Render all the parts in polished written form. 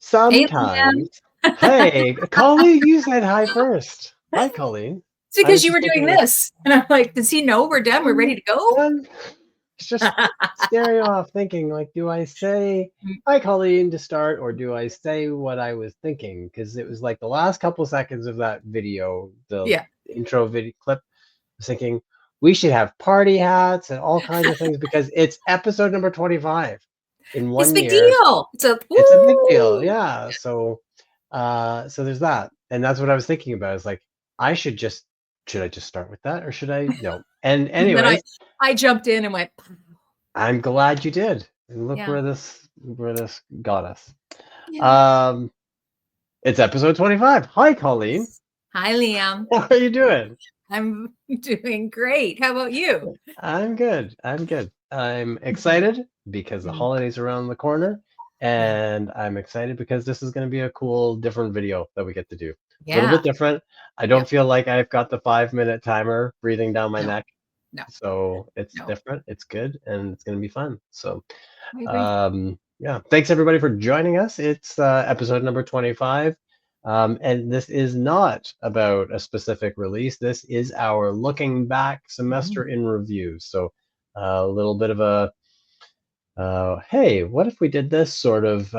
Hey, Sometimes. Liam. Hey, Colleen, you said hi first. Hi, Colleen. It's I was because you just were doing thinking, this. And I'm like, does he know we're done? We're ready to go? um, it's just staring off, thinking, like, do I say Mm, hi, Colleen, to start, or do I say what I was thinking? Because it was like the last couple seconds of that video, the yeah. intro video clip. I was thinking we should have party hats and all kinds of things because it's episode number 25 in It's a one big year. deal. It's a It's a big deal, woo. yeah. So there's that, and that's what I was thinking about. Is like should I just start with that, or should I no? And And then I anyways, I jumped in and went, I'm glad you did, and look yeah. where this got us. Yeah. Um, it's episode 25. Hi, Colleen. Hi, Liam. How are you doing? I'm doing great. How about you? I'm good. I'm good. I'm excited because the Mm, holidays are around the corner, yeah. and I'm excited because this is going to be a cool, different video that we get to do. A little bit Yeah. different. I don't Yep. feel like I've got the 5 minute timer breathing down my No, neck, no, so it's no. different. It's good, and it's going to be fun. So, I agree. yeah, thanks everybody for joining us. It's episode number 25. And this is not about a specific release. This is our looking back semester Mhm. in review. So a little bit of a hey, what if we did this sort of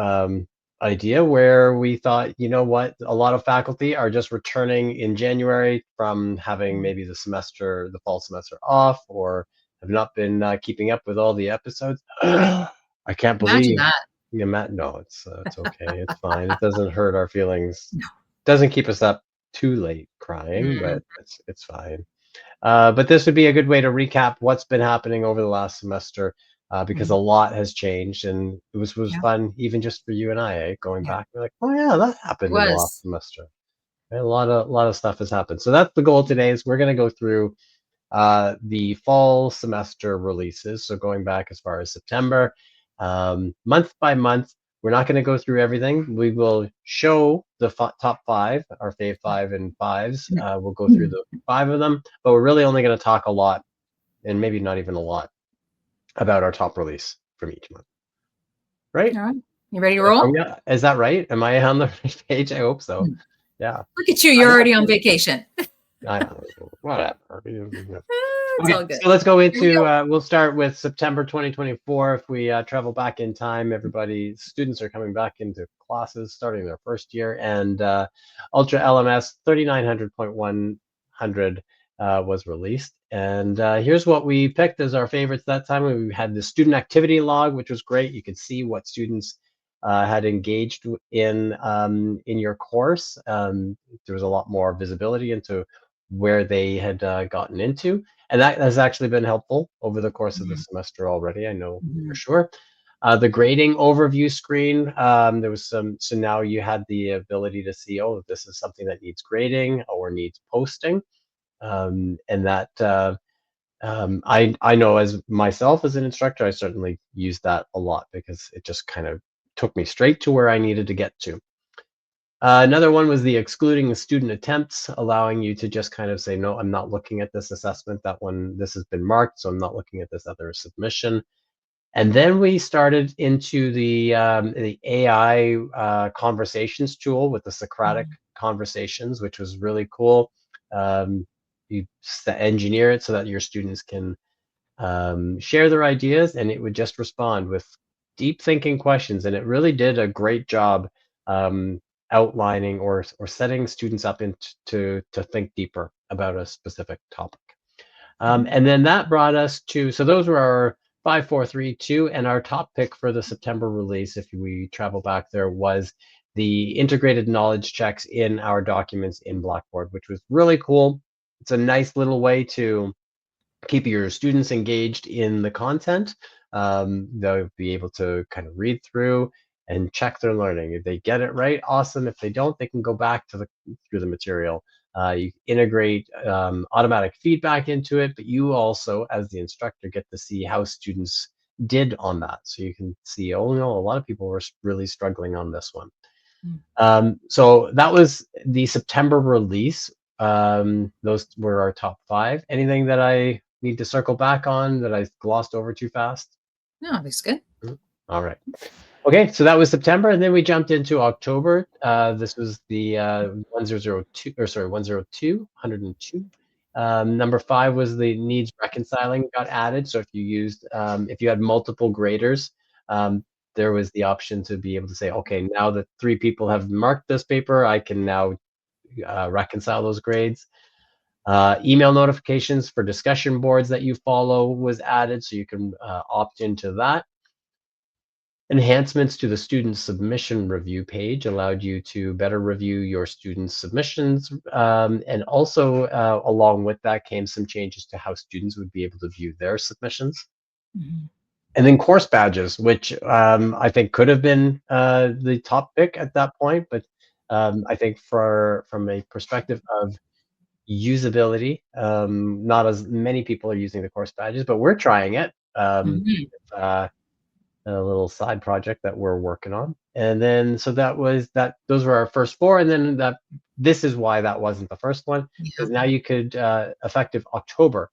idea where we thought, you know what, a lot of faculty are just returning in January from having Mhm. maybe the fall semester off, or have not been keeping up with all the episodes. I can't Imagine believe. that. Yeah, Matt, no, it's okay. It's fine. It doesn't hurt our feelings. No. Doesn't keep us up too late crying, Mm, but it's fine. But this would be a good way to recap what's been happening over the last semester, because a mhm. lot has changed, and it was Yeah. fun even just for you and I, going Yeah. back. We're like, oh yeah, that It happened in the last was. semester. And a lot of stuff has happened. So that's the goal today. Is we're going to go through the fall semester releases. So going back as far as September, month by month. We're not going to go through everything. We will show the top five, our fave five and fives. We'll go through the five of them, but we're really only going to talk a lot, and maybe not even a lot, about our top release from each month. Right? All right. You ready to Are roll? we, is that right? Am I on the right page? I hope so. Mm. Yeah. Look at you. I You're know. already on vacation. I know. Whatever. It's Okay, all good. so let's go Here we into, go. we'll start with September 2024. If we travel back in time, students are coming back into classes, starting their first year, and Ultra LMS 3900.100 was released. And here's what we picked as our favorites that time. We had the student activity log, which was great. You could see what students had engaged in your course. There was a lot more visibility into where they had gotten into, and that has actually been helpful over the course of the Mhm. semester already, I know for Mhm. sure. The grading overview screen, there was so now you had the ability to see, oh, this is something that needs grading or needs posting, and that I know as myself as an instructor, I certainly used that a lot because it just kind of took me straight to where I needed to get to. Another one was the excluding the student attempts, allowing you to just kind of say, no, I'm not looking at this assessment. That one, this has been marked, so I'm not looking at this other submission. And then we started into the AI conversations tool with the Socratic Mhm. conversations, which was really cool. Um, you engineer it so that your students can share their ideas, and it would just respond with deep thinking questions. And it really did a great job um, outlining or setting students up into to think deeper about a specific topic. Mhm. And then that brought us to, so those were our 5, 4, 3, 2, and our top pick for the September release, if we travel back there, was the integrated knowledge checks in our documents in Blackboard, which was really cool. It's a nice little way to keep your students engaged in the content. They'll be able to kind of read through and check their learning. If they get it right, awesome. If they don't, they can go back to through the material. You integrate automatic feedback into it, but you also, as the instructor, get to see how students did on that. So you can see, oh no, a lot of people were really struggling on this one. Mm. So that was the September release. Those were our top five. Anything that I need to circle back on that I glossed over too fast? No, that's good. Mhm. All right. Okay, so that was September, and then we jumped into October. This was the 1002, or sorry, 102, 102. Number 5 was the needs reconciling got added. So if you used, if you had multiple graders, um, there was the option to be able to say, okay, now that 3 people have marked this paper, I can now reconcile those grades. Email notifications for discussion boards that you follow was added, so you can opt into that. Enhancements to the student submission review page allowed you to better review your students' submissions. And also, along with that came some changes to how students would be able to view their submissions. Mhm. And then course badges, which I think could have been the top pick at that point. But I think from a perspective of usability, not as many people are using the course badges, but we're trying it. Mhm. Uh, a little side project that we're working on. And then so that was that those were our first 4, and then that this is why that wasn't the first one, Yeah. because now you could effective October,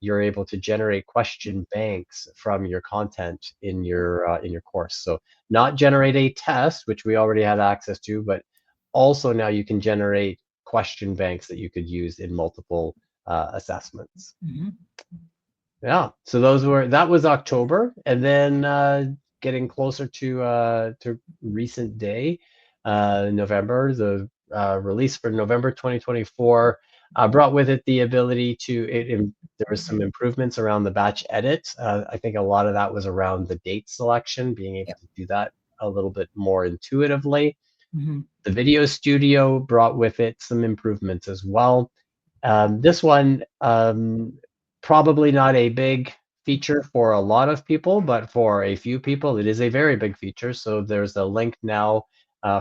you're able to generate question banks from your content in your course. So not generate a test, which we already had access to, but also now you can generate question banks that you could use in multiple assessments. Mhm. Yeah, so that was October, and then getting closer to recent day, November, the release for November 2024 brought with it the ability to there was some improvements around the batch edit. I think a lot of that was around the date selection, being able Yep. to do that a little bit more intuitively. Mhm. The video studio brought with it some improvements as well. This one, probably not a big feature for a lot of people, but for a few people, it is a very big feature. So there's a link now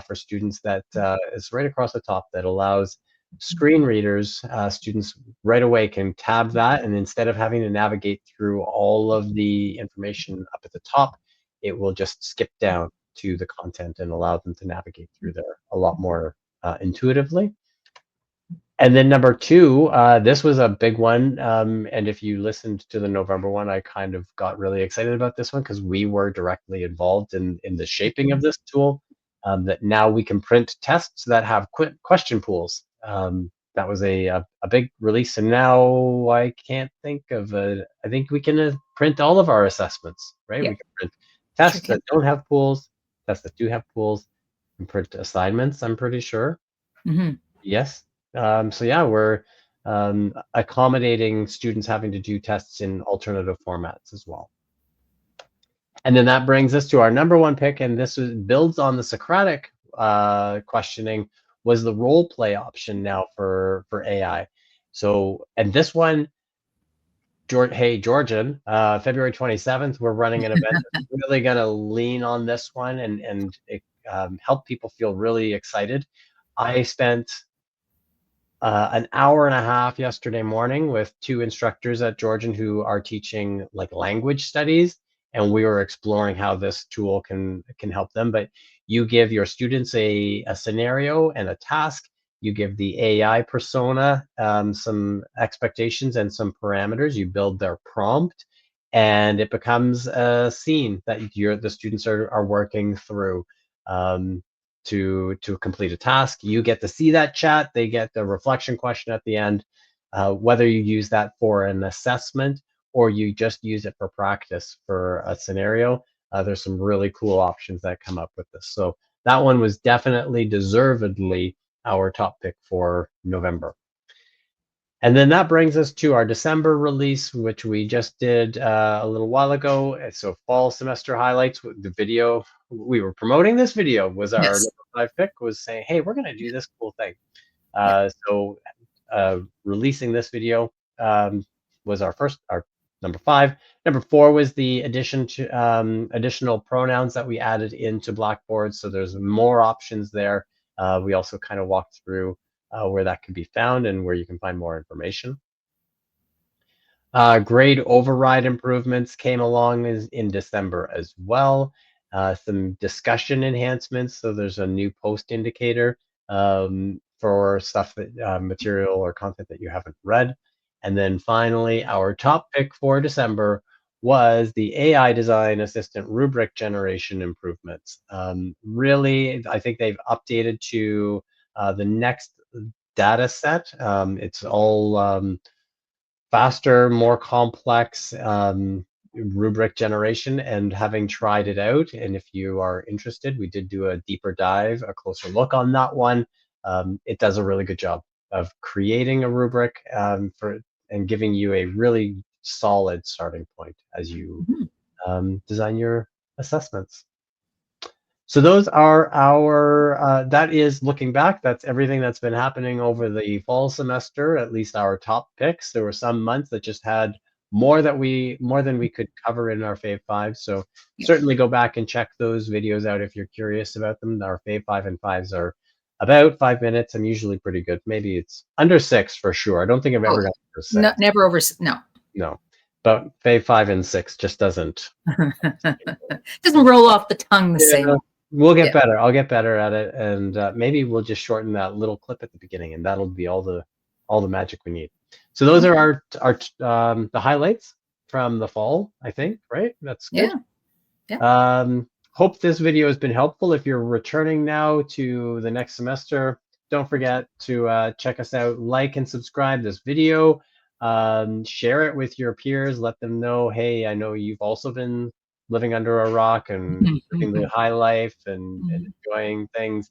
for students that is right across the top that allows screen readers, students right away can tab that, and instead of having to navigate through all of the information up at the top, it will just skip down to the content and allow them to navigate through there a lot more intuitively. And then number 2, this was a big one, and if you listened to the November one, I kind of got really excited about this one because we were directly involved in the shaping of this tool, that now we can print tests that have question pools. That was a big release, and now I can't think of I think we can print all of our assessments, right? We Yep. can print Sure tests can. that don't have pools, tests that do have pools, and print assignments, I'm pretty sure. Mhm. Yes. So yeah, we're accommodating students having to do tests in alternative formats as well. And then that brings us to our number 1 pick, and builds on the Socratic questioning, was the role play option now for AI. So, and this one, hey Georgian, February 27th, we're running an event that's really going to lean on this one and help people feel really excited. I spent an hour and a half yesterday morning with 2 instructors at Georgian who are teaching like language studies, and we were exploring how this tool can help them. But you give your students a scenario and a task. You give the AI persona some expectations and some parameters. You build their prompt, and it becomes a scene that the students are working through. Um, to complete a task. You get to see that chat. They get the reflection question at the end. Whether you use that for an assessment or you just use it for practice for a scenario, there's some really cool options that come up with this. So that one was definitely deservedly our top pick for November. And then that brings us to our December release, which we just did a little while ago. So fall semester highlights, the video we were promoting, this video was our Yes. number 5 pick, was saying, hey, we're going to do this cool thing. Yeah. So releasing this video was our number 5. Number 4 was the addition to additional pronouns that we added into Blackboard. So there's more options there. We also kind of walked through where that can be found and where you can find more information. Grade override improvements came along in December as well. Some discussion enhancements. So there's a new post indicator for stuff that material or content that you haven't read. And then finally, our top pick for December was the AI design assistant rubric generation improvements. Really, I think they've updated to the next data set. It's all faster, more complex rubric generation, and having tried it out, and if you are interested, we did do a deeper dive, a closer look on that one. It does a really good job of creating a rubric for and giving you a really solid starting point as you design your assessments. So those are our, that is looking back, that's everything that's been happening over the fall semester, at least our top picks. There were some months that just had more than we could cover in our Fave 5. So certainly go back and check those videos out if you're curious about them. Our Fave 5 and 5s are about 5 minutes. I'm usually pretty good. Maybe it's under 6 for sure. I don't think I've ever got under 6. No, never over, no. No, but Fave 5 and 6 just doesn't. Doesn't roll off the tongue the same. We'll get better. I'll get better at it, and maybe we'll just shorten that little clip at the beginning, and that'll be all the magic we need. So those are our the highlights from the fall, I think, right? That's good. Yeah. Hope this video has been helpful. If you're returning now to the next semester, don't forget to check us out, like and subscribe this video, share it with your peers, let them know, hey, I know you've also been living under a rock and living the high life and enjoying things.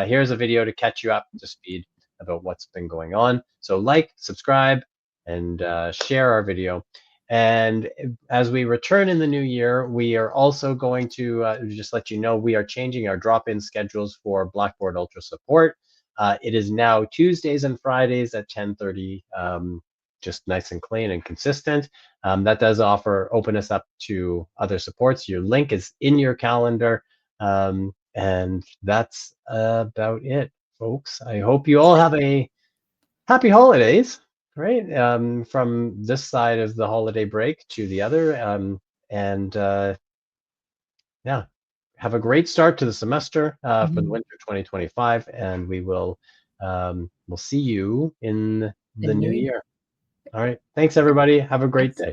Here's a video to catch you up to speed about what's been going on. So like, subscribe, and share our video. And as we return in the new year, we are also going to just let you know we are changing our drop-in schedules for Blackboard Ultra support. It is now Tuesdays and Fridays at 10:30. Just nice and clean and consistent. That does open us up to other supports. Your link is in your calendar. And that's about it, folks. I hope you all have a happy holidays, right? From this side of the holiday break to the other. Yeah, have a great start to the semester for the winter 2025. And we will we'll see you in the new year. All right. Thanks, everybody. Have a great day.